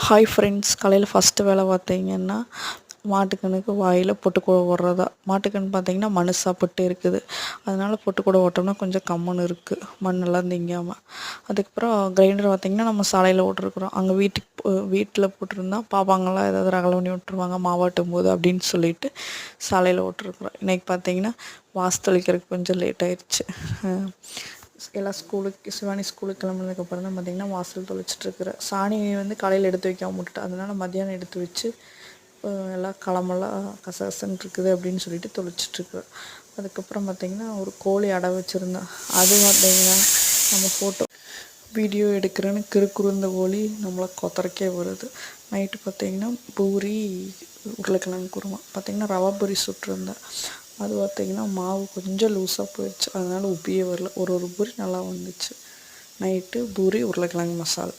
Hi friends, காலையில் first வேலை பார்த்தீங்கன்னா மாட்டுக்கண்ணுக்கு வாயில் பொட்டுக்கூட ஓடுறதா. மாட்டுக்கன்று பார்த்தீங்கன்னா மண் சாப்பிட்டு இருக்குது, அதனால் பொட்டுக்கூட ஓட்டோம்னா கொஞ்சம் கம்முன்னு இருக்குது, மண்ணெல்லாம் திங்காமல். அதுக்கப்புறம் கிரைண்டர் பார்த்திங்கன்னா நம்ம சாலையில் ஓட்டிருக்குறோம். அங்கே வீட்டில் போட்டிருந்தா பாப்பாங்கள்லாம் ஏதாவது ரகலை பண்ணி விட்ருவாங்க மாவாட்டும் போது அப்படின்னு சொல்லிட்டு சாலையில் ஓட்டிருக்குறோம். இன்றைக்கி பார்த்திங்கன்னா வாசு தெளிக்கிறதுக்கு கொஞ்சம் லேட் ஆயிடுச்சு. எல்லாம் சிவானி ஸ்கூலுக்கு கிளம்புனதுக்கப்புறம் தான் பார்த்திங்கன்னா வாசல் தொளிச்சிட்ருக்குறேன். சாணி காலையில் எடுத்து வைக்காம விட்டுட்டேன், அதனால் மத்தியானம் எடுத்து வச்சு எல்லாம் களமெல்லாம் கசகசன்னு இருக்குது அப்படின்னு சொல்லிட்டு தொளிச்சிட்ருக்குறேன். அதுக்கப்புறம் பார்த்திங்கன்னா ஒரு கோழி அடை வச்சுருந்தேன். அது பார்த்திங்கன்னா நம்ம ஃபோட்டோ வீடியோ எடுக்கிறேன்னு கிறுக்குறுந்த கோழி நம்மளை கொத்தரைக்கே வருது. நைட்டு பார்த்திங்கன்னா பூரி உருளைக்கிழங்கு குருமா, பார்த்திங்கன்னா ரவா பூரி சுட்டிருந்தேன். அது பார்த்திங்கன்னா மாவு கொஞ்சம் லூஸாக போயிடுச்சு, அதனால் உப்பியே வரல. ஒரு பூரி நல்லா வந்துச்சு. நைட்டு பூரி உருளைக்கிழங்கு மசாலா.